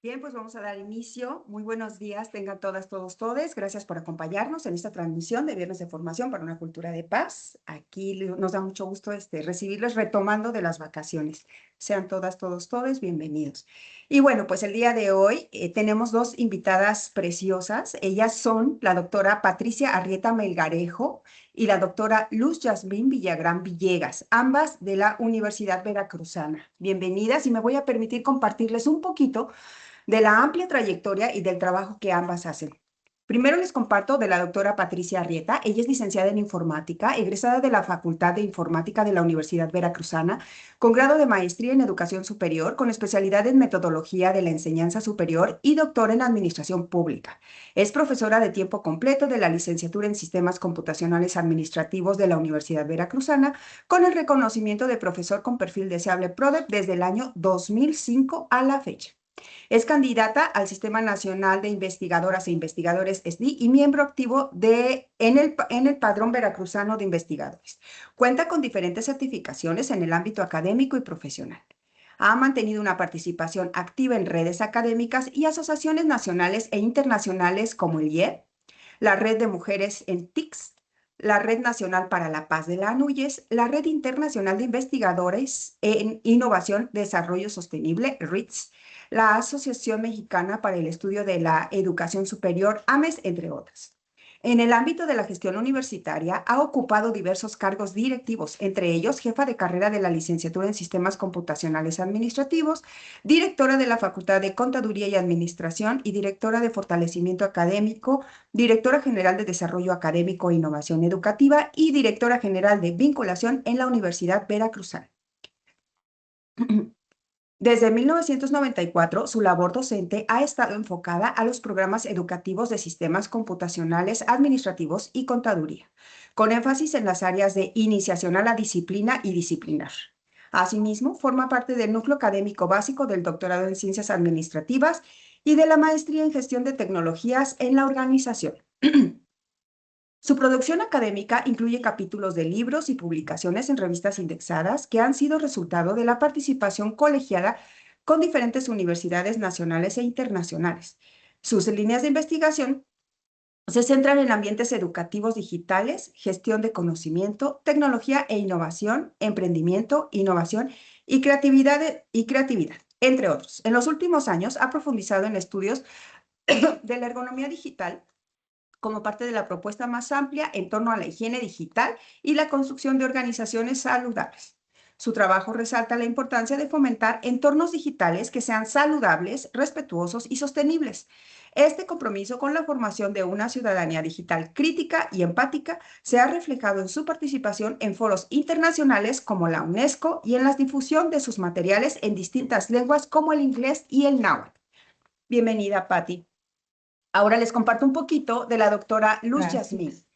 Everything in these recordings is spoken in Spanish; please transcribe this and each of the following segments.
Bien, pues vamos a dar inicio. Muy buenos días, tengan todas, todos, todes. Gracias por acompañarnos en esta transmisión de Viernes de Formación para una Cultura de Paz. Aquí nos da mucho gusto recibirles retomando de las vacaciones. Sean todas, todos, todes bienvenidos. Y bueno, pues el día de hoy tenemos dos invitadas preciosas. Ellas son la doctora Patricia Arrieta Melgarejo y la doctora Luz Yasmín Villagrán Villegas, ambas de la Universidad Veracruzana. Bienvenidas y me voy a permitir compartirles un poquito de la amplia trayectoria y del trabajo que ambas hacen. Primero les comparto de la doctora Patricia Arrieta. Ella es licenciada en informática, egresada de la Facultad de Informática de la Universidad Veracruzana, con grado de maestría en educación superior, con especialidad en metodología de la enseñanza superior y doctora en administración pública. Es profesora de tiempo completo de la licenciatura en sistemas computacionales administrativos de la Universidad Veracruzana, con el reconocimiento de profesor con perfil deseable PRODEP desde el año 2005 a la fecha. Es candidata al Sistema Nacional de Investigadoras e Investigadores SDI y miembro activo en el Padrón Veracruzano de Investigadores. Cuenta con diferentes certificaciones en el ámbito académico y profesional. Ha mantenido una participación activa en redes académicas y asociaciones nacionales e internacionales como el IED, la Red de Mujeres en TICS, la Red Nacional para la Paz de la ANUYES, la Red Internacional de Investigadores en Innovación y Desarrollo Sostenible, RITS, la Asociación Mexicana para el Estudio de la Educación Superior, AMES, entre otras. En el ámbito de la gestión universitaria, ha ocupado diversos cargos directivos, entre ellos jefa de carrera de la licenciatura en Sistemas Computacionales Administrativos, directora de la Facultad de Contaduría y Administración y directora de Fortalecimiento Académico, directora general de Desarrollo Académico e Innovación Educativa y directora general de Vinculación en la Universidad Veracruzana. Desde 1994, su labor docente ha estado enfocada a los programas educativos de sistemas computacionales, administrativos y contaduría, con énfasis en las áreas de iniciación a la disciplina y disciplinar. Asimismo, forma parte del núcleo académico básico del doctorado en ciencias administrativas y de la maestría en gestión de tecnologías en la organización. Su producción académica incluye capítulos de libros y publicaciones en revistas indexadas que han sido resultado de la participación colegiada con diferentes universidades nacionales e internacionales. Sus líneas de investigación se centran en ambientes educativos digitales, gestión de conocimiento, tecnología e innovación, emprendimiento, innovación y creatividad, entre otros. En los últimos años ha profundizado en estudios de la ergonomía digital como parte de la propuesta más amplia en torno a la higiene digital y la construcción de organizaciones saludables. Su trabajo resalta la importancia de fomentar entornos digitales que sean saludables, respetuosos y sostenibles. Este compromiso con la formación de una ciudadanía digital crítica y empática se ha reflejado en su participación en foros internacionales como la UNESCO y en la difusión de sus materiales en distintas lenguas como el inglés y el náhuatl. Bienvenida, Patti. Ahora les comparto un poquito de la doctora Luz Yasmín. Gracias.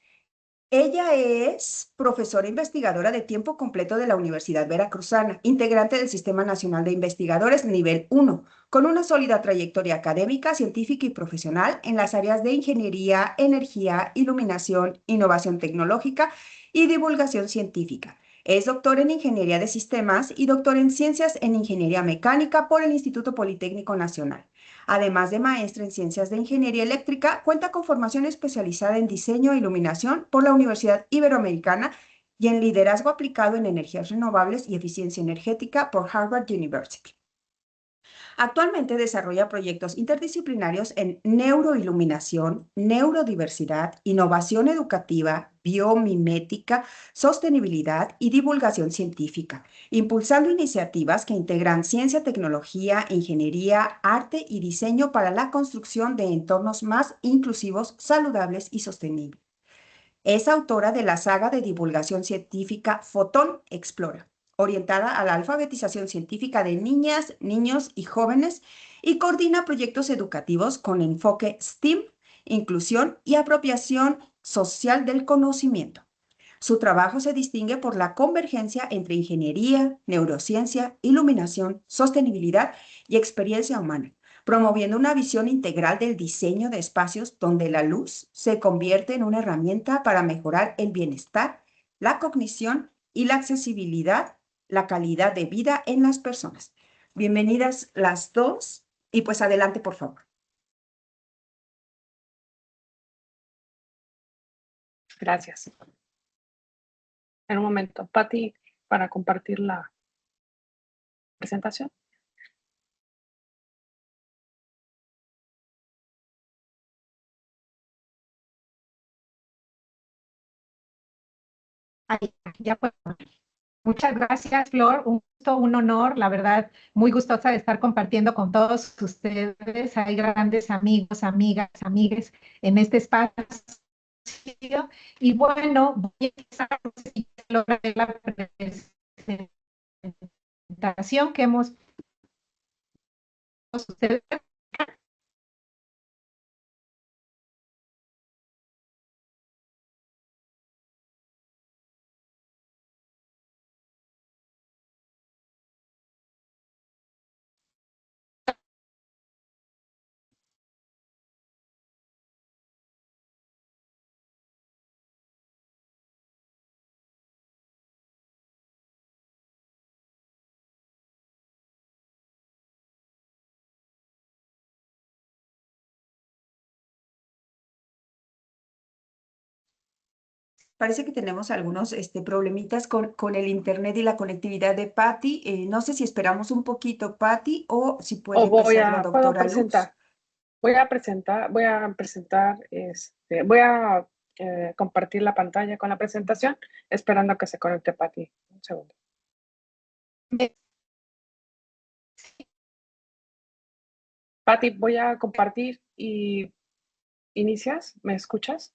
Ella es profesora investigadora de tiempo completo de la Universidad Veracruzana, integrante del Sistema Nacional de Investigadores nivel 1, con una sólida trayectoria académica, científica y profesional en las áreas de ingeniería, energía, iluminación, innovación tecnológica y divulgación científica. Es doctor en Ingeniería de Sistemas y doctor en Ciencias en Ingeniería Mecánica por el Instituto Politécnico Nacional. Además de maestra en Ciencias de Ingeniería Eléctrica, cuenta con formación especializada en Diseño e Iluminación por la Universidad Iberoamericana y en Liderazgo Aplicado en Energías Renovables y Eficiencia Energética por Harvard University. Actualmente desarrolla proyectos interdisciplinarios en neuroiluminación, neurodiversidad, innovación educativa, biomimética, sostenibilidad y divulgación científica, impulsando iniciativas que integran ciencia, tecnología, ingeniería, arte y diseño para la construcción de entornos más inclusivos, saludables y sostenibles. Es autora de la saga de divulgación científica Fotón Explora, orientada a la alfabetización científica de niñas, niños y jóvenes, y coordina proyectos educativos con enfoque STEAM, inclusión y apropiación social del conocimiento. Su trabajo se distingue por la convergencia entre ingeniería, neurociencia, iluminación, sostenibilidad y experiencia humana, promoviendo una visión integral del diseño de espacios donde la luz se convierte en una herramienta para mejorar el bienestar, la cognición y la accesibilidad, la calidad de vida en las personas. Bienvenidas las dos. Y pues adelante, por favor. Gracias. En un momento, Patti, para compartir la presentación. Ahí, ya puedo. Muchas gracias, Flor. Un gusto, un honor, la verdad, muy gustosa de estar compartiendo con todos ustedes. Hay grandes amigos, amigas, amigues en este espacio. Y bueno, voy a empezar a lograr la presentación que hemos ustedes. Parece que tenemos algunos problemitas con el internet y la conectividad de Patti. No sé si esperamos un poquito, Patti, o si puede empezar la Puedo doctora Luz. presentar. Voy a compartir la pantalla con la presentación, esperando que se conecte Patti. Un segundo. Patti, voy a compartir y inicias. ¿Me escuchas?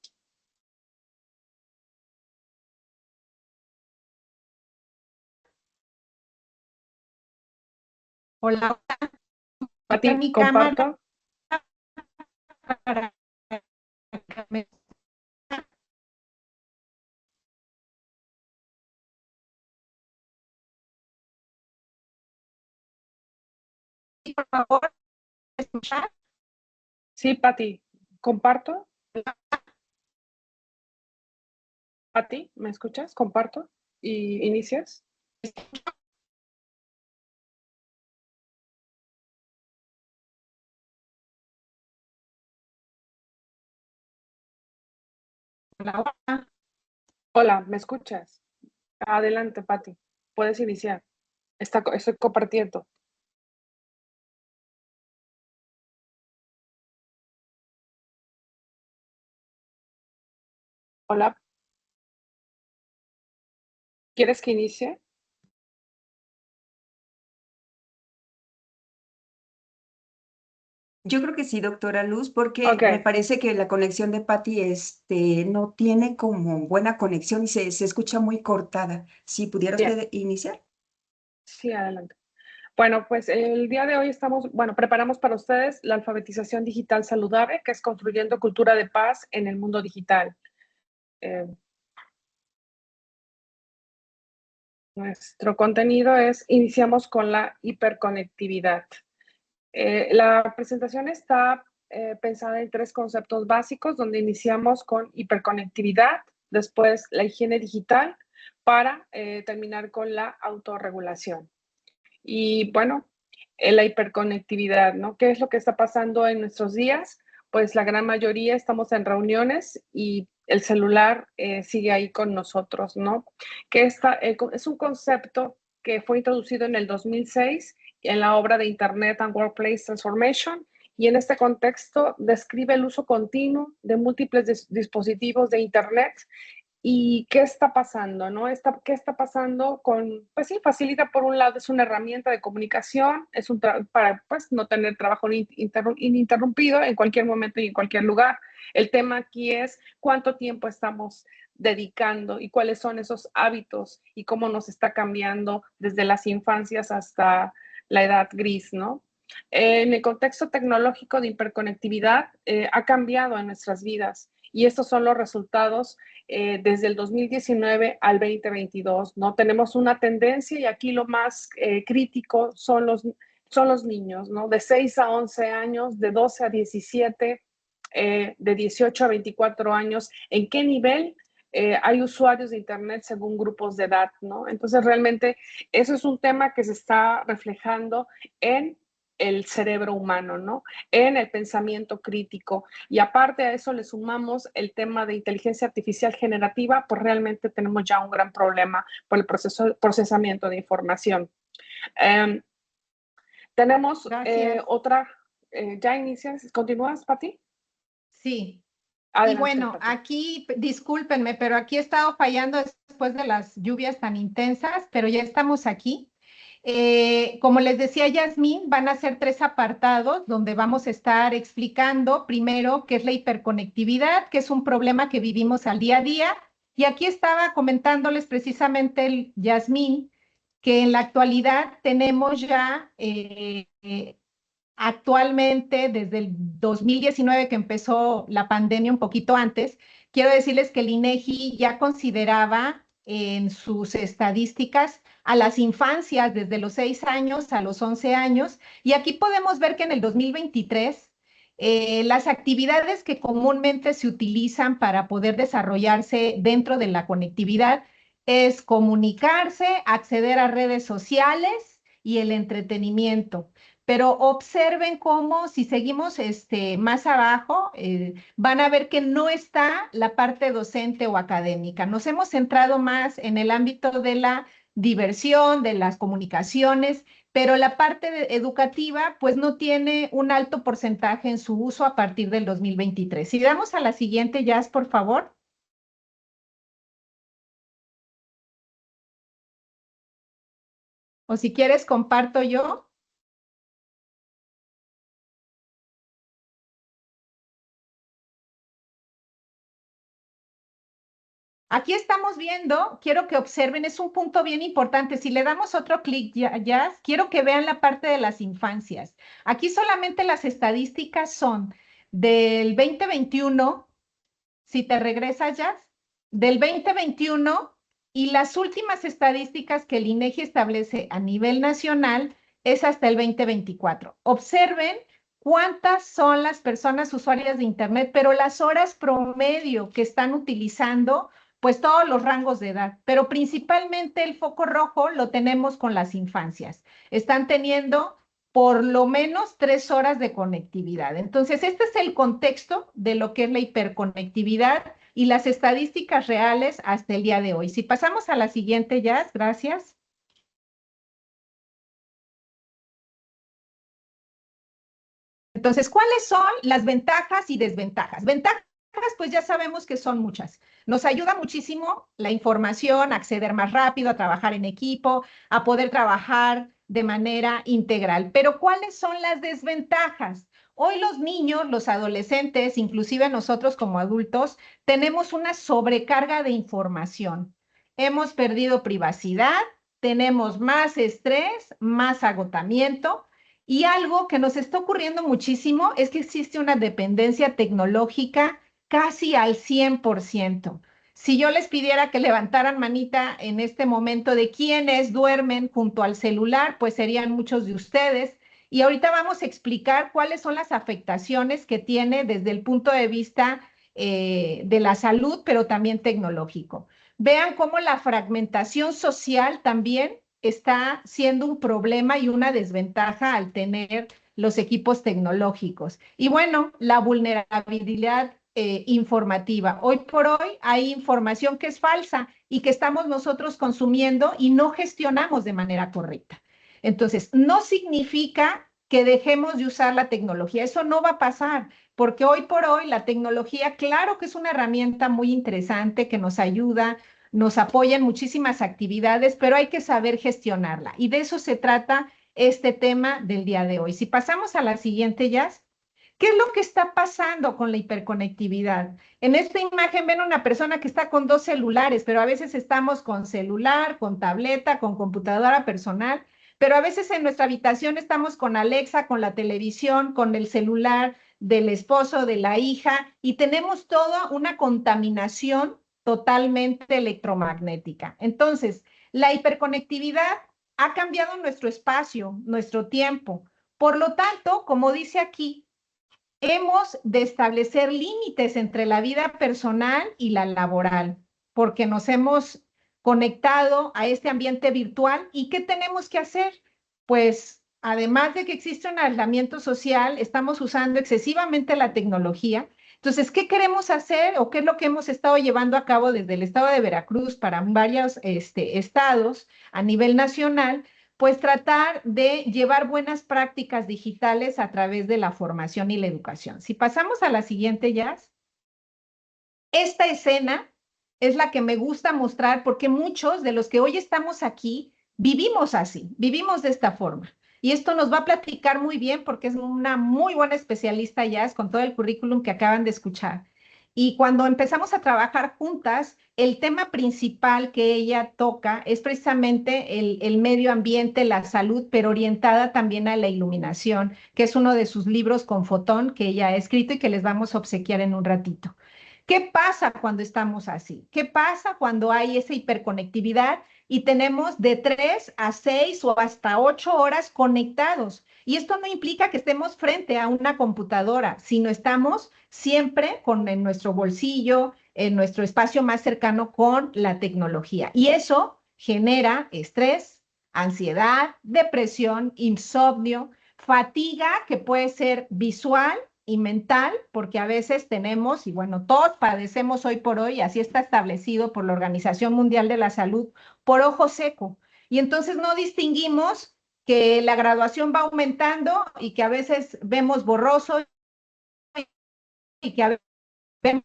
Hola, Patti, mi comparto. cámara para que me por favor, escuchar. Sí, Patti, comparto. Patti, ¿me escuchas? Comparto y inicias. Hola, Hola, ¿me escuchas? Adelante, Patti. Puedes iniciar. Estoy compartiendo. Hola, ¿quieres que inicie? Yo creo que sí, doctora Luz, porque Ok, me parece que la conexión de Patti no tiene como buena conexión y se escucha muy cortada. Si pudiera bien. usted iniciar. Sí, adelante. Bueno, pues el día de hoy preparamos para ustedes la alfabetización digital saludable, que es construyendo cultura de paz en el mundo digital. Eh, Nuestro contenido iniciamos con la hiperconectividad. La presentación está pensada en 3 conceptos básicos, donde iniciamos con hiperconectividad, después la higiene digital, para terminar con la autorregulación. Y bueno, la hiperconectividad, ¿no? ¿Qué es lo que está pasando en nuestros días? Pues la gran mayoría estamos en reuniones y el celular sigue ahí con nosotros, ¿no? Es un concepto que fue introducido en el 2006 en la obra de Internet and Workplace Transformation, y en este contexto describe el uso continuo de múltiples dispositivos de Internet. ¿Y qué está pasando, no? ¿Qué está pasando con? Pues sí, facilita, por un lado, es una herramienta de comunicación, para pues no tener trabajo ininterrumpido en cualquier momento y en cualquier lugar. El tema aquí es cuánto tiempo estamos dedicando y cuáles son esos hábitos y cómo nos está cambiando desde las infancias hasta la edad gris, ¿no? En el contexto tecnológico de hiperconectividad, ha cambiado en nuestras vidas, y estos son los resultados desde el 2019 al 2022, ¿no? Tenemos una tendencia, y aquí lo más crítico son los niños, ¿no? De 6 a 11 años, de 12 a 17, de 18 a 24 años. ¿En qué nivel hay usuarios de Internet según grupos de edad, ¿no? Entonces, realmente, eso es un tema que se está reflejando en el cerebro humano, ¿no? En el pensamiento crítico. Y aparte a eso le sumamos el tema de inteligencia artificial generativa, pues realmente tenemos ya un gran problema por el procesamiento de información. Tenemos otra, ya inicias, ¿continúas, Pati? Sí. Adelante, y bueno, Pati. aquí, discúlpenme, pero aquí he estado fallando después de las lluvias tan intensas, pero ya estamos aquí. Como les decía Yasmín, van a ser 3 apartados donde vamos a estar explicando primero qué es la hiperconectividad, que es un problema que vivimos al día a día. Y aquí estaba comentándoles precisamente Yasmín que en la actualidad tenemos ya actualmente, desde el 2019 que empezó la pandemia, un poquito antes, quiero decirles que el INEGI ya consideraba en sus estadísticas a las infancias desde los 6 años a los 11 años, y aquí podemos ver que en el 2023 las actividades que comúnmente se utilizan para poder desarrollarse dentro de la conectividad es comunicarse, acceder a redes sociales y el entretenimiento. Pero observen cómo si seguimos más abajo, van a ver que no está la parte docente o académica. Nos hemos centrado más en el ámbito de la diversión, de las comunicaciones, pero la parte educativa pues no tiene un alto porcentaje en su uso a partir del 2023. Si damos a la siguiente, Jazz, por favor. O si quieres, comparto yo. Aquí estamos viendo, quiero que observen, es un punto bien importante. Si le damos otro clic ya, quiero que vean la parte de las infancias. Aquí solamente las estadísticas son del 2021, si te regresas ya, del 2021, y las últimas estadísticas que el INEGI establece a nivel nacional es hasta el 2024. Observen cuántas son las personas usuarias de Internet, pero las horas promedio que están utilizando, pues todos los rangos de edad, pero principalmente el foco rojo lo tenemos con las infancias. Están teniendo por lo menos 3 horas de conectividad. Entonces, este es el contexto de lo que es la hiperconectividad y las estadísticas reales hasta el día de hoy. Si pasamos a la siguiente, Jazz, gracias. Entonces, ¿cuáles son las ventajas y desventajas? Ventajas, pues ya sabemos que son muchas. Nos ayuda muchísimo la información, a acceder más rápido, a trabajar en equipo, a poder trabajar de manera integral. Pero ¿cuáles son las desventajas? Hoy los niños, los adolescentes, inclusive nosotros como adultos, tenemos una sobrecarga de información. Hemos perdido privacidad, tenemos más estrés, más agotamiento. Y algo que nos está ocurriendo muchísimo es que existe una dependencia tecnológica casi al 100%. Si yo les pidiera que levantaran manita en este momento de quiénes duermen junto al celular, pues serían muchos de ustedes. Y ahorita vamos a explicar cuáles son las afectaciones que tiene desde el punto de vista de la salud, pero también tecnológico. Vean cómo la fragmentación social también está siendo un problema y una desventaja al tener los equipos tecnológicos. Y bueno, la vulnerabilidad informativa. Hoy por hoy hay información que es falsa y que estamos nosotros consumiendo y no gestionamos de manera correcta. Entonces, no significa que dejemos de usar la tecnología. Eso no va a pasar, porque hoy por hoy la tecnología, claro que es una herramienta muy interesante que nos ayuda, nos apoya en muchísimas actividades, pero hay que saber gestionarla. Y de eso se trata este tema del día de hoy. Si pasamos a la siguiente, Jazz. ¿Qué es lo que está pasando con la hiperconectividad? En esta imagen ven una persona que está con 2 celulares, pero a veces estamos con celular, con tableta, con computadora personal, pero a veces en nuestra habitación estamos con Alexa, con la televisión, con el celular del esposo, de la hija, y tenemos toda una contaminación totalmente electromagnética. Entonces, la hiperconectividad ha cambiado nuestro espacio, nuestro tiempo. Por lo tanto, como dice aquí, hemos de establecer límites entre la vida personal y la laboral, porque nos hemos conectado a este ambiente virtual. ¿Y qué tenemos que hacer? Pues además de que existe un aislamiento social, estamos usando excesivamente la tecnología. Entonces, ¿qué queremos hacer o qué es lo que hemos estado llevando a cabo desde el estado de Veracruz para varios estados a nivel nacional? Pues tratar de llevar buenas prácticas digitales a través de la formación y la educación. Si pasamos a la siguiente, Jazz. Esta escena es la que me gusta mostrar porque muchos de los que hoy estamos aquí vivimos así, vivimos de esta forma. Y esto nos va a platicar muy bien porque es una muy buena especialista Jazz con todo el currículum que acaban de escuchar. Y cuando empezamos a trabajar juntas, el tema principal que ella toca es precisamente el medio ambiente, la salud, pero orientada también a la iluminación, que es uno de sus libros con fotón que ella ha escrito y que les vamos a obsequiar en un ratito. ¿Qué pasa cuando estamos así? ¿Qué pasa cuando hay esa hiperconectividad y tenemos de 3 a 6 o hasta 8 horas conectados? Y esto no implica que estemos frente a una computadora, sino estamos siempre en nuestro bolsillo, en nuestro espacio más cercano con la tecnología. Y eso genera estrés, ansiedad, depresión, insomnio, fatiga que puede ser visual y mental, porque a veces tenemos, y bueno, todos padecemos hoy por hoy, así está establecido por la Organización Mundial de la Salud, por ojo seco. Y entonces no distinguimos que la graduación va aumentando y que a veces vemos borroso y que a veces vemos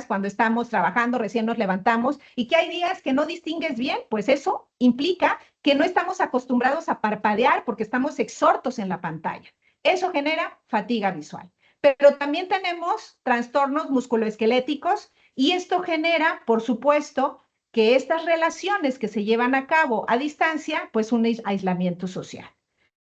cuando estamos trabajando, recién nos levantamos, y que hay días que no distingues bien, pues eso implica que no estamos acostumbrados a parpadear porque estamos exhortos en la pantalla. Eso genera fatiga visual. Pero también tenemos trastornos musculoesqueléticos y esto genera, por supuesto, que estas relaciones que se llevan a cabo a distancia, pues un aislamiento social.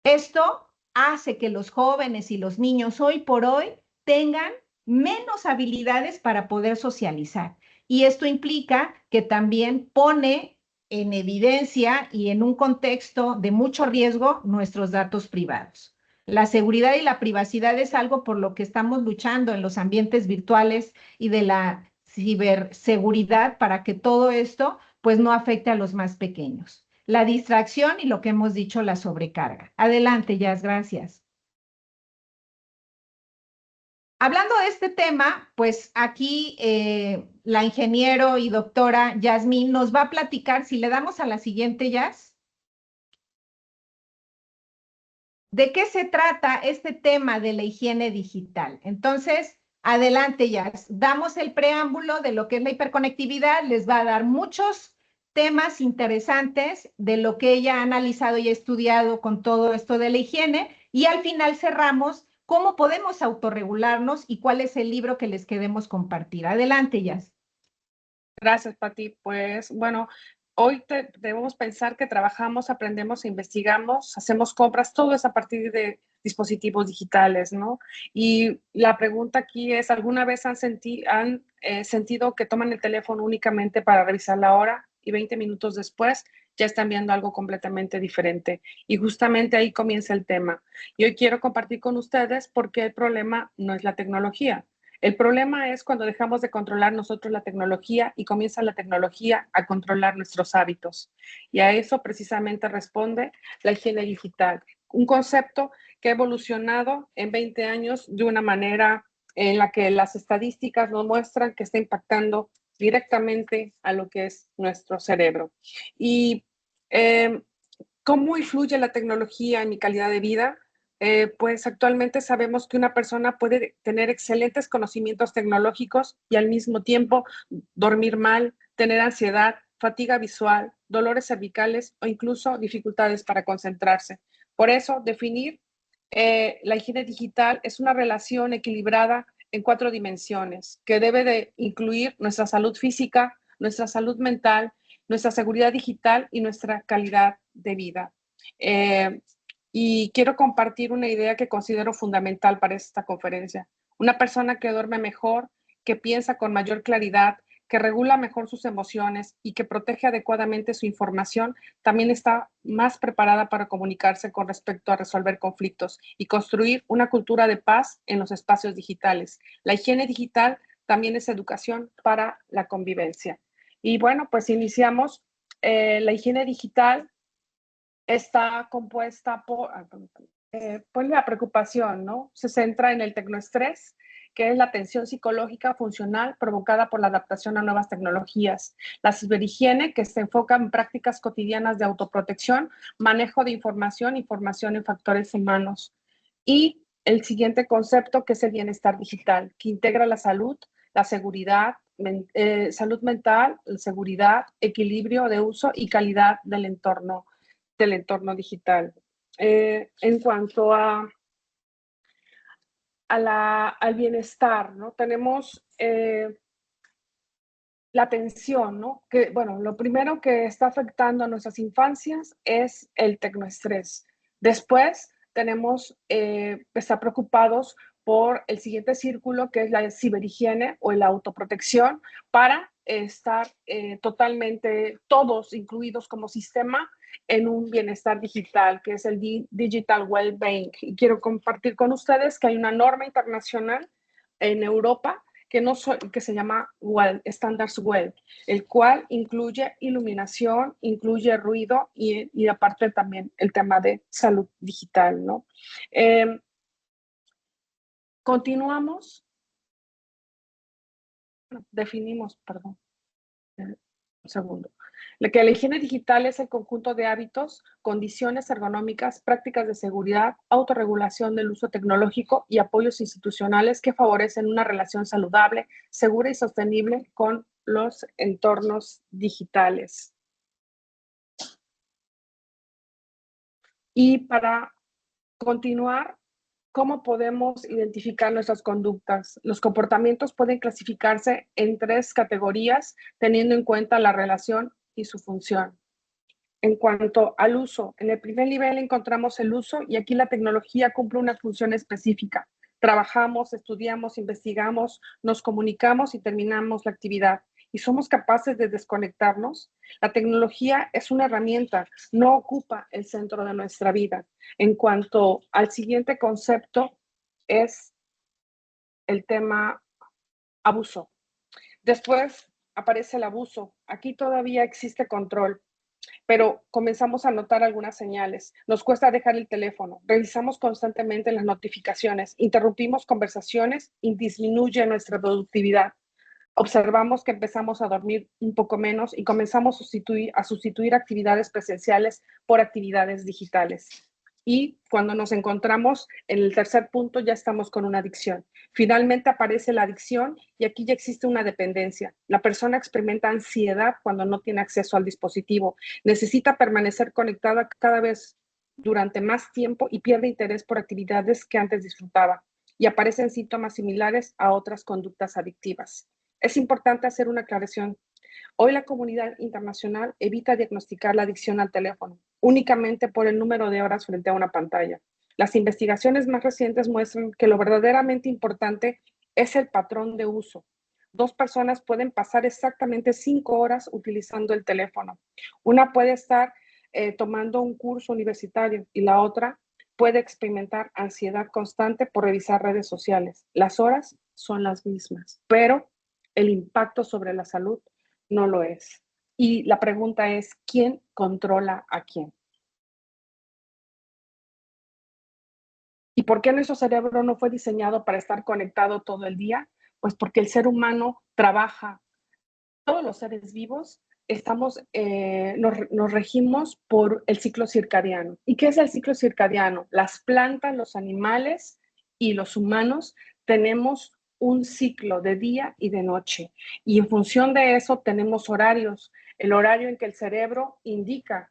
Esto hace que los jóvenes y los niños hoy por hoy tengan menos habilidades para poder socializar. Y esto implica que también pone en evidencia y en un contexto de mucho riesgo nuestros datos privados. La seguridad y la privacidad es algo por lo que estamos luchando en los ambientes virtuales y de la ciberseguridad para que todo esto pues no afecte a los más pequeños. La distracción y lo que hemos dicho, la sobrecarga. Adelante, Jazz, gracias. Hablando de este tema, pues aquí la ingeniero y doctora Yasmín nos va a platicar, si le damos a la siguiente, Jazz, de qué se trata este tema de la higiene digital. Entonces, adelante, Jazz, damos el preámbulo de lo que es la hiperconectividad, les va a dar muchos temas interesantes de lo que ella ha analizado y estudiado con todo esto de la higiene, y al final cerramos cómo podemos autorregularnos y cuál es el libro que les queremos compartir. Adelante, Jazz. Gracias, Pati. Pues bueno, hoy debemos pensar que trabajamos, aprendemos, investigamos, hacemos compras, todo es a partir de dispositivos digitales, ¿no? Y la pregunta aquí es, ¿alguna vez han sentido que toman el teléfono únicamente para revisar la hora y 20 minutos después ya están viendo algo completamente diferente? Y justamente ahí comienza el tema. Y hoy quiero compartir con ustedes por qué el problema no es la tecnología. El problema es cuando dejamos de controlar nosotros la tecnología y comienza la tecnología a controlar nuestros hábitos. Y a eso precisamente responde la higiene digital, un concepto que ha evolucionado en 20 años de una manera en la que las estadísticas nos muestran que está impactando directamente a lo que es nuestro cerebro. Y ¿cómo influye la tecnología en mi calidad de vida? Pues actualmente sabemos que una persona puede tener excelentes conocimientos tecnológicos y al mismo tiempo dormir mal, tener ansiedad, fatiga visual, dolores cervicales o incluso dificultades para concentrarse. Por eso, definir la higiene digital es una relación equilibrada en 4 dimensiones que debe de incluir nuestra salud física, nuestra salud mental, nuestra seguridad digital y nuestra calidad de vida. Y quiero compartir una idea que considero fundamental para esta conferencia. Una persona que duerme mejor, que piensa con mayor claridad, que regula mejor sus emociones y que protege adecuadamente su información, también está más preparada para comunicarse con respecto a resolver conflictos y construir una cultura de paz en los espacios digitales. La higiene digital también es educación para la convivencia. Y bueno, pues iniciamos la higiene digital. está compuesta por pues la preocupación, ¿no? Se centra en el tecnoestrés, que es la tensión psicológica funcional provocada por la adaptación a nuevas tecnologías. La ciberhigiene, que se enfoca en prácticas cotidianas de autoprotección, manejo de información y formación en factores humanos. Y el siguiente concepto, que es el bienestar digital, que integra la salud, la seguridad, salud mental, seguridad, equilibrio de uso y calidad del entorno digital. En cuanto al bienestar, ¿no? Tenemos la atención, ¿no? Que, bueno, lo primero que está afectando a nuestras infancias es el tecnoestrés. Después tenemos, estar preocupados por el siguiente círculo, que es la ciberhigiene o la autoprotección, para estar totalmente todos incluidos como sistema en un bienestar digital, que es el Digital Wellbeing. Y quiero compartir con ustedes que hay una norma internacional en Europa que se llama WELL, Standards WELL, el cual incluye iluminación, incluye ruido y aparte también el tema de salud digital, ¿no? Continuamos, definimos, perdón, un segundo. Que la higiene digital es el conjunto de hábitos, condiciones ergonómicas, prácticas de seguridad, autorregulación del uso tecnológico y apoyos institucionales que favorecen una relación saludable, segura y sostenible con los entornos digitales. Y para continuar, ¿cómo podemos identificar nuestras conductas? Los comportamientos pueden clasificarse en 3 categorías, teniendo en cuenta la relación y su función. En cuanto al uso, en el primer nivel encontramos el uso y aquí la tecnología cumple una función específica. Trabajamos, estudiamos, investigamos, nos comunicamos y terminamos la actividad. Y somos capaces de desconectarnos. La tecnología es una herramienta, no ocupa el centro de nuestra vida. En cuanto al siguiente concepto, es el tema abuso. Después aparece el abuso. Aquí todavía existe control, pero comenzamos a notar algunas señales. Nos cuesta dejar el teléfono, revisamos constantemente las notificaciones, interrumpimos conversaciones y disminuye nuestra productividad. Observamos que empezamos a dormir un poco menos y comenzamos a sustituir actividades presenciales por actividades digitales. Y cuando nos encontramos en el tercer punto, ya estamos con una adicción. Finalmente aparece la adicción y aquí ya existe una dependencia. La persona experimenta ansiedad cuando no tiene acceso al dispositivo. Necesita permanecer conectada cada vez durante más tiempo y pierde interés por actividades que antes disfrutaba. Y aparecen síntomas similares a otras conductas adictivas. Es importante hacer una aclaración. Hoy la comunidad internacional evita diagnosticar la adicción al teléfono únicamente por el número de horas frente a una pantalla. Las investigaciones más recientes muestran que lo verdaderamente importante es el patrón de uso. 2 personas pueden pasar exactamente 5 horas utilizando el teléfono. Una puede estar tomando un curso universitario y la otra puede experimentar ansiedad constante por revisar redes sociales. Las horas son las mismas, pero el impacto sobre la salud no lo es. Y la pregunta es, ¿quién controla a quién? ¿Y por qué nuestro cerebro no fue diseñado para estar conectado todo el día? Pues porque el ser humano trabaja. Todos los seres vivos nos regimos por el ciclo circadiano. ¿Y qué es el ciclo circadiano? Las plantas, los animales y los humanos tenemos un ciclo de día y de noche. Y en función de eso tenemos horarios. El horario en que el cerebro indica,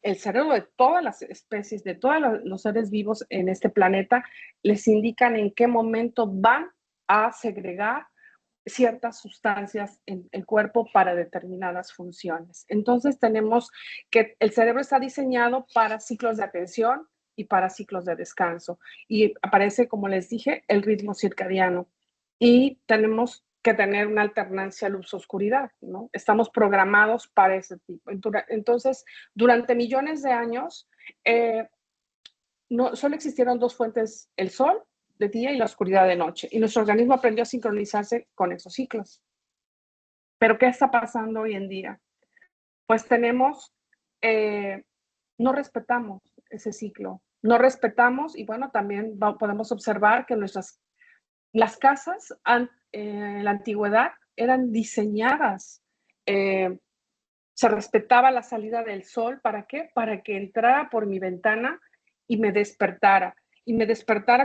el cerebro de todas las especies, de todos los seres vivos en este planeta, les indican en qué momento van a segregar ciertas sustancias en el cuerpo para determinadas funciones. Entonces tenemos que el cerebro está diseñado para ciclos de atención y para ciclos de descanso. Y aparece, como les dije, el ritmo circadiano. Y tenemos que tener una alternancia luz-oscuridad, ¿no? Estamos programados para ese tipo. Entonces, durante millones de años, solo existieron 2 fuentes, el sol de día y la oscuridad de noche. Y nuestro organismo aprendió a sincronizarse con esos ciclos. Pero ¿qué está pasando hoy en día? Pues tenemos no respetamos ese ciclo, no respetamos y bueno, también podemos observar que las casas en la antigüedad eran diseñadas, se respetaba la salida del sol, ¿para qué? Para que entrara por mi ventana y me despertara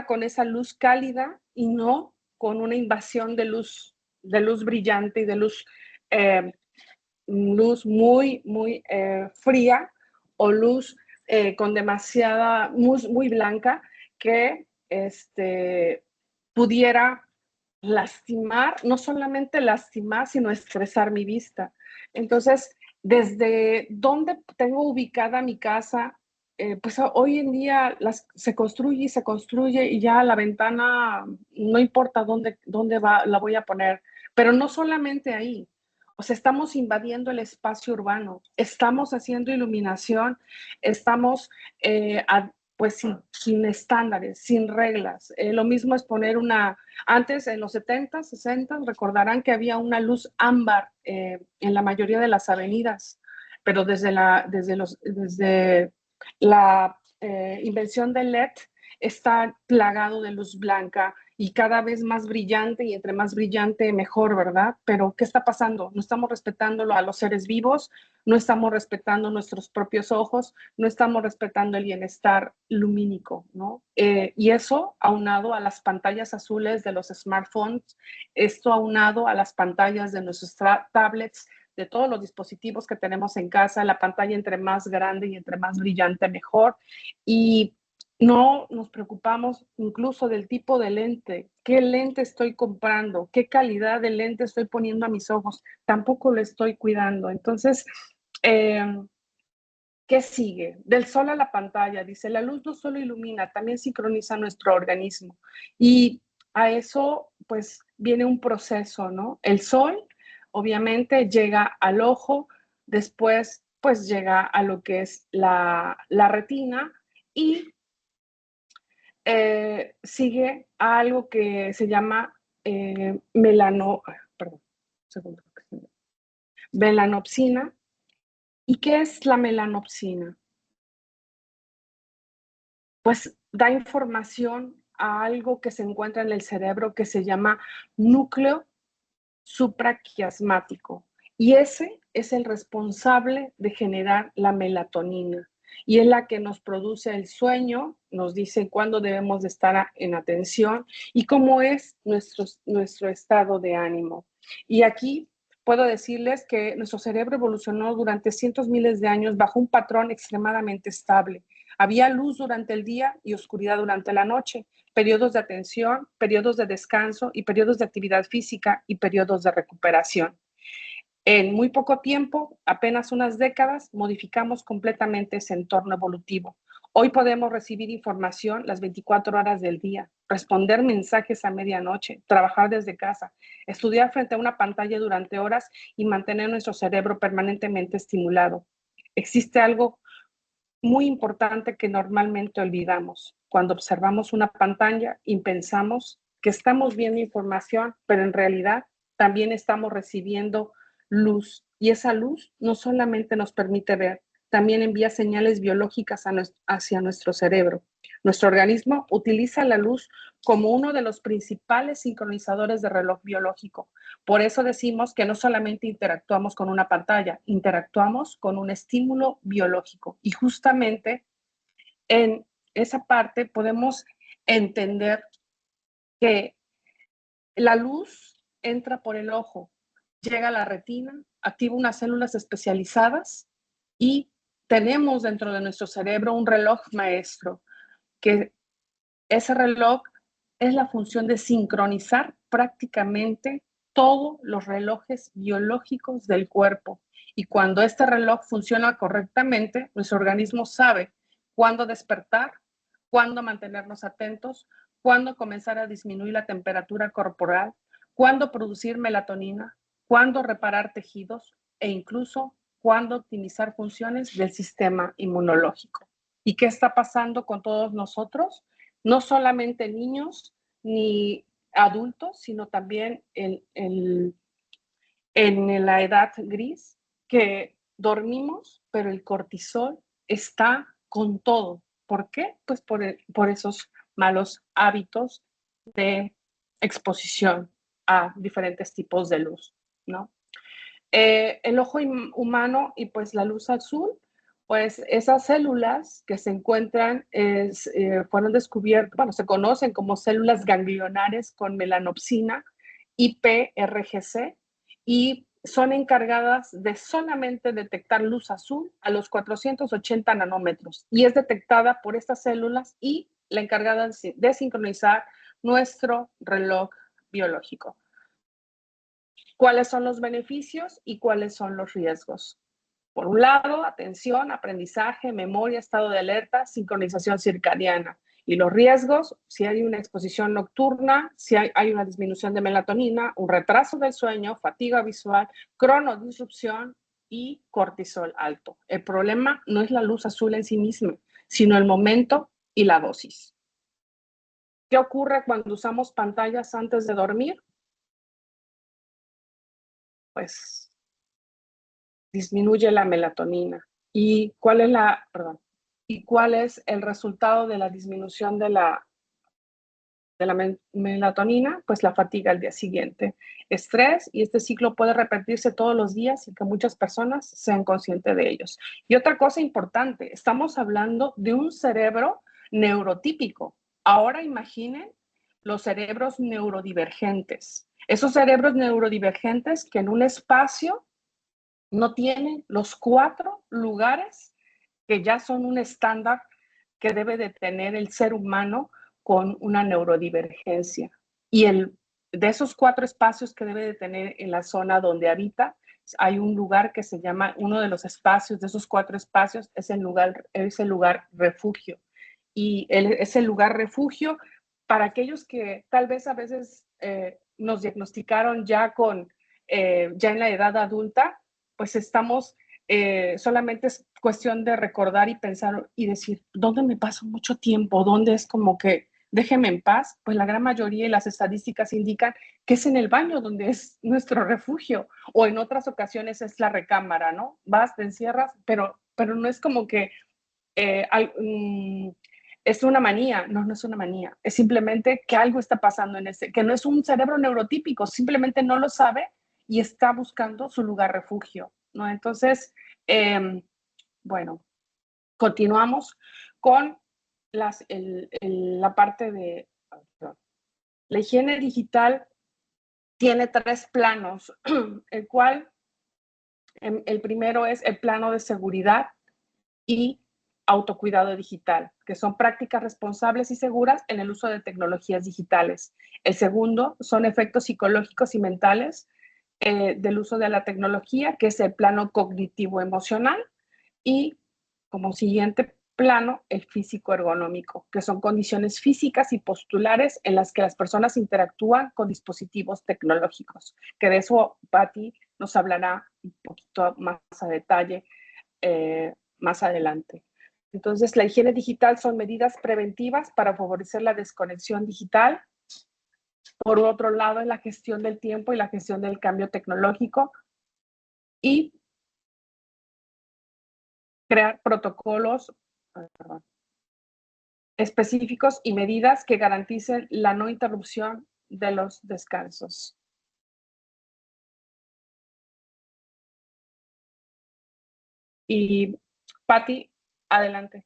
con esa luz cálida y no con una invasión de luz brillante y de luz muy, muy fría o luz con demasiada, muy blanca que pudiera lastimar, no solamente lastimar, sino estresar mi vista. Entonces, desde donde tengo ubicada mi casa, pues hoy en día se construye y se construye y ya la ventana, no importa dónde va, la voy a poner, pero no solamente ahí. O sea, estamos invadiendo el espacio urbano, estamos haciendo iluminación, estamos pues sin estándares, sin reglas. Lo mismo es poner antes en los 70, 60, recordarán que había una luz ámbar en la mayoría de las avenidas, pero desde la invención del LED está plagado de luz blanca y cada vez más brillante, y entre más brillante mejor, ¿verdad? Pero ¿qué está pasando? No estamos respetando a los seres vivos, no estamos respetando nuestros propios ojos, no estamos respetando el bienestar lumínico, ¿no? Y eso aunado a las pantallas azules de los smartphones, esto aunado a las pantallas de nuestros tablets, de todos los dispositivos que tenemos en casa, la pantalla entre más grande y entre más brillante mejor. Y no nos preocupamos incluso del tipo de lente, qué lente estoy comprando, qué calidad de lente estoy poniendo a mis ojos, tampoco lo estoy cuidando. Entonces, ¿qué sigue? Del sol a la pantalla, dice, la luz no solo ilumina, también sincroniza nuestro organismo. Y a eso, pues, viene un proceso, ¿no? El sol, obviamente, llega al ojo, después, pues, llega a lo que es la retina y sigue a algo que se llama melanopsina. ¿Y qué es la melanopsina? Pues da información a algo que se encuentra en el cerebro que se llama núcleo supraquiasmático. Y ese es el responsable de generar la melatonina. Y es la que nos produce el sueño, nos dice cuándo debemos de estar en atención y cómo es nuestro estado de ánimo. Y aquí puedo decirles que nuestro cerebro evolucionó durante cientos miles de años bajo un patrón extremadamente estable. Había luz durante el día y oscuridad durante la noche, periodos de atención, periodos de descanso y periodos de actividad física y periodos de recuperación. En muy poco tiempo, apenas unas décadas, modificamos completamente ese entorno evolutivo. Hoy podemos recibir información las 24 horas del día, responder mensajes a medianoche, trabajar desde casa, estudiar frente a una pantalla durante horas y mantener nuestro cerebro permanentemente estimulado. Existe algo muy importante que normalmente olvidamos. Cuando observamos una pantalla y pensamos que estamos viendo información, pero en realidad también estamos recibiendo luz. Y esa luz no solamente nos permite ver, también envía señales biológicas hacia nuestro cerebro. Nuestro organismo utiliza la luz como uno de los principales sincronizadores de reloj biológico. Por eso decimos que no solamente interactuamos con una pantalla, interactuamos con un estímulo biológico. Y justamente en esa parte podemos entender que la luz entra por el ojo, llega a la retina, activa unas células especializadas y tenemos dentro de nuestro cerebro un reloj maestro, que ese reloj es la función de sincronizar prácticamente todos los relojes biológicos del cuerpo. Y cuando este reloj funciona correctamente, nuestro organismo sabe cuándo despertar, cuándo mantenernos atentos, cuándo comenzar a disminuir la temperatura corporal, cuándo producir melatonina, cuándo reparar tejidos e incluso cuándo optimizar funciones del sistema inmunológico. ¿Y qué está pasando con todos nosotros? No solamente niños ni adultos, sino también en la edad gris, que dormimos, pero el cortisol está con todo. ¿Por qué? Pues por esos malos hábitos de exposición a diferentes tipos de luz, ¿no? El ojo humano y pues la luz azul, pues esas células que se encuentran fueron descubiertas, bueno, se conocen como células ganglionares con melanopsina IPRGC y son encargadas de solamente detectar luz azul a los 480 nanómetros y es detectada por estas células y la encargada de sincronizar nuestro reloj biológico. ¿Cuáles son los beneficios y cuáles son los riesgos? Por un lado, atención, aprendizaje, memoria, estado de alerta, sincronización circadiana. Y los riesgos, si hay una exposición nocturna, si hay una disminución de melatonina, un retraso del sueño, fatiga visual, cronodisrupción y cortisol alto. El problema no es la luz azul en sí misma, sino el momento y la dosis. ¿Qué ocurre cuando usamos pantallas antes de dormir? Pues disminuye la melatonina. ¿Y cuál es el resultado de la disminución de la melatonina? Pues la fatiga al día siguiente, estrés, y este ciclo puede repetirse todos los días y que muchas personas sean conscientes de ellos. Y otra cosa importante, estamos hablando de un cerebro neurotípico. Ahora imaginen los cerebros neurodivergentes. Esos cerebros neurodivergentes que en un espacio no tienen los 4 lugares que ya son un estándar que debe de tener el ser humano con una neurodivergencia. Y de esos 4 espacios que debe de tener en la zona donde habita, hay un lugar que se llama, uno de los espacios de esos 4 espacios es el lugar refugio. Y es el lugar refugio para aquellos que tal vez a veces nos diagnosticaron ya en la edad adulta, pues estamos, solamente es cuestión de recordar y pensar y decir, ¿dónde me paso mucho tiempo? ¿Dónde es como que déjeme en paz? Pues la gran mayoría de las estadísticas indican que es en el baño donde es nuestro refugio, o en otras ocasiones es la recámara, ¿no? Vas, te encierras, pero no es como que es una manía. No, no es una manía, es simplemente que algo está pasando que no es un cerebro neurotípico, simplemente no lo sabe y está buscando su lugar refugio, ¿no? Entonces, bueno, continuamos con la parte de la higiene digital. Tiene 3 planos, el cual el primero es el plano de seguridad y autocuidado digital, que son prácticas responsables y seguras en el uso de tecnologías digitales. El segundo son efectos psicológicos y mentales del uso de la tecnología, que es el plano cognitivo-emocional, y como siguiente plano, el físico-ergonómico, que son condiciones físicas y postulares en las que las personas interactúan con dispositivos tecnológicos, que de eso Patti nos hablará un poquito más a detalle más adelante. Entonces, la higiene digital son medidas preventivas para favorecer la desconexión digital. Por otro lado, es la gestión del tiempo y la gestión del cambio tecnológico y crear protocolos específicos y medidas que garanticen la no interrupción de los descansos. Y Patti, adelante.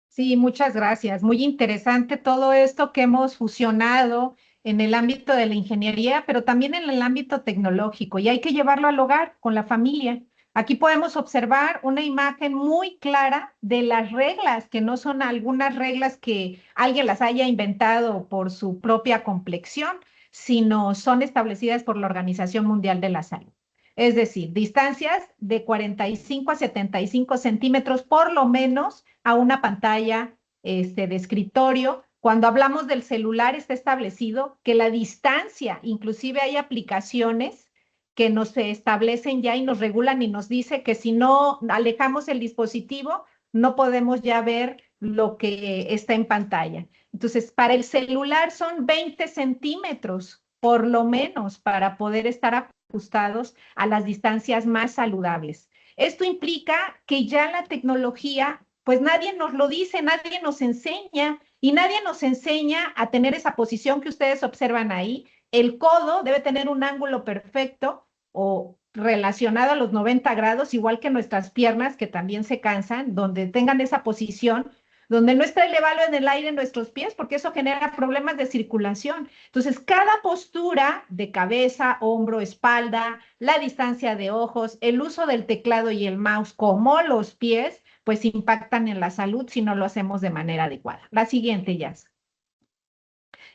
Sí, muchas gracias. Muy interesante todo esto que hemos fusionado en el ámbito de la ingeniería, pero también en el ámbito tecnológico, y hay que llevarlo al hogar con la familia. Aquí podemos observar una imagen muy clara de las reglas, que no son algunas reglas que alguien las haya inventado por su propia complexión, sino son establecidas por la Organización Mundial de la Salud. Es decir, distancias de 45 a 75 centímetros por lo menos a una pantalla de escritorio. Cuando hablamos del celular está establecido que la distancia, inclusive hay aplicaciones que nos establecen ya y nos regulan y nos dice que si no alejamos el dispositivo, no podemos ya ver lo que está en pantalla. Entonces, para el celular son 20 centímetros, por lo menos, para poder estar ajustados a las distancias más saludables. Esto implica que ya la tecnología, pues nadie nos lo dice, nadie nos enseña y nadie nos enseña a tener esa posición que ustedes observan ahí. El codo debe tener un ángulo perfecto o relacionado a los 90 grados, igual que nuestras piernas que también se cansan, donde tengan esa posición, donde no esté elevado en el aire nuestros pies, porque eso genera problemas de circulación. Entonces, cada postura de cabeza, hombro, espalda, la distancia de ojos, el uso del teclado y el mouse, como los pies, pues impactan en la salud si no lo hacemos de manera adecuada. La siguiente, Jazz.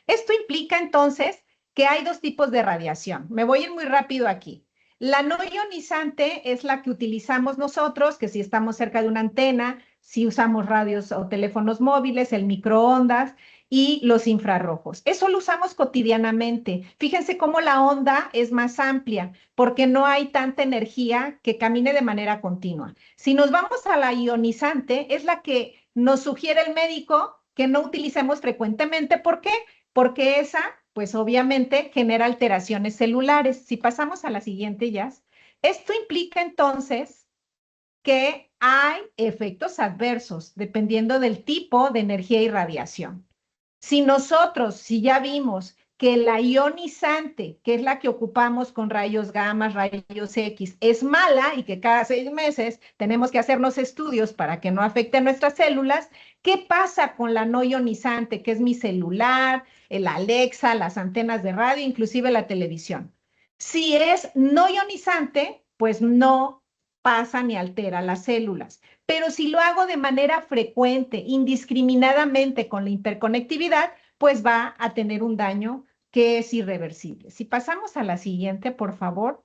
Esto implica entonces que hay dos tipos de radiación. Me voy a ir muy rápido aquí. La no ionizante es la que utilizamos nosotros, que si estamos cerca de una antena, si usamos radios o teléfonos móviles, el microondas y los infrarrojos. Eso lo usamos cotidianamente. Fíjense cómo la onda es más amplia, porque no hay tanta energía que camine de manera continua. Si nos vamos a la ionizante, es la que nos sugiere el médico que no utilicemos frecuentemente. ¿Por qué? Porque esa, pues obviamente, genera alteraciones celulares. Si pasamos a la siguiente, Jazz, esto implica entonces que hay efectos adversos dependiendo del tipo de energía y radiación. Si ya vimos que la ionizante, que es la que ocupamos con rayos gamma, rayos X, es mala y que cada 6 meses tenemos que hacernos estudios para que no afecte a nuestras células, ¿qué pasa con la no ionizante, que es mi celular, el Alexa, las antenas de radio, inclusive la televisión? Si es no ionizante, pues no pasa ni altera las células. Pero si lo hago de manera frecuente, indiscriminadamente con la hiperconectividad, pues va a tener un daño que es irreversible. Si pasamos a la siguiente, por favor.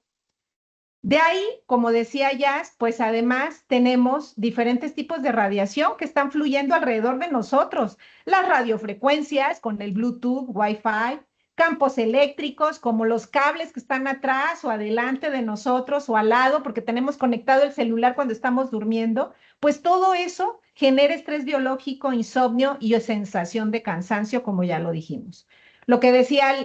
De ahí, como decía Jazz, pues además tenemos diferentes tipos de radiación que están fluyendo alrededor de nosotros. Las radiofrecuencias con el Bluetooth, Wi-Fi, campos eléctricos como los cables que están atrás o adelante de nosotros o al lado porque tenemos conectado el celular cuando estamos durmiendo, pues todo eso genera estrés biológico, insomnio y sensación de cansancio, como ya lo dijimos. Lo que decía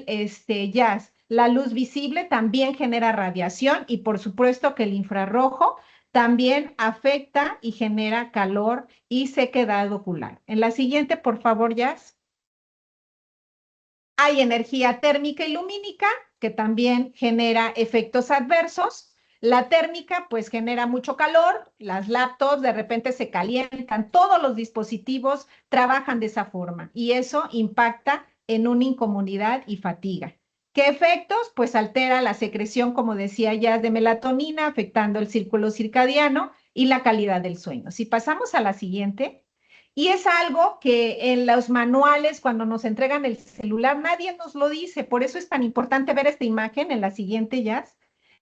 Jazz, la luz visible también genera radiación y por supuesto que el infrarrojo también afecta y genera calor y sequedad ocular. En la siguiente, por favor, Jazz. Hay energía térmica y lumínica que también genera efectos adversos. La térmica pues genera mucho calor, las laptops de repente se calientan, todos los dispositivos trabajan de esa forma y eso impacta en una incomodidad y fatiga. ¿Qué efectos? Pues altera la secreción, como decía ya, de melatonina, afectando el círculo circadiano y la calidad del sueño. Si pasamos a la siguiente, y es algo que en los manuales, cuando nos entregan el celular, nadie nos lo dice. Por eso es tan importante ver esta imagen en la siguiente, Jazz.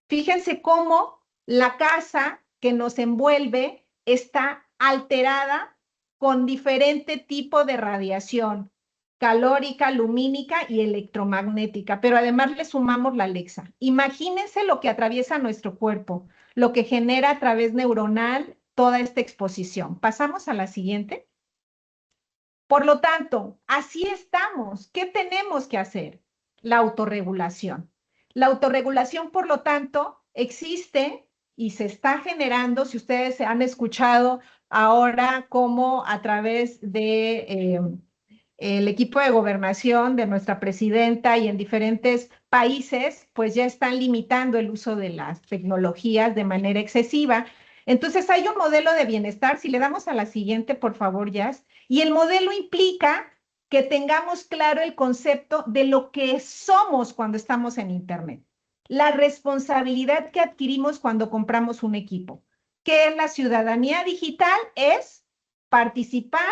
Fíjense cómo la casa que nos envuelve está alterada con diferente tipo de radiación, calórica, lumínica y electromagnética, pero además le sumamos la Alexa. Imagínense lo que atraviesa nuestro cuerpo, lo que genera a través neuronal toda esta exposición. Pasamos a la siguiente. Por lo tanto, así estamos. ¿Qué tenemos que hacer? La autorregulación. La autorregulación, por lo tanto, existe y se está generando, si ustedes han escuchado ahora cómo a través de el equipo de gobernación de nuestra presidenta y en diferentes países, pues ya están limitando el uso de las tecnologías de manera excesiva. Entonces hay un modelo de bienestar, si le damos a la siguiente, por favor, Jazz, y el modelo implica que tengamos claro el concepto de lo que somos cuando estamos en Internet, la responsabilidad que adquirimos cuando compramos un equipo. ¿Qué es la ciudadanía digital? Es participar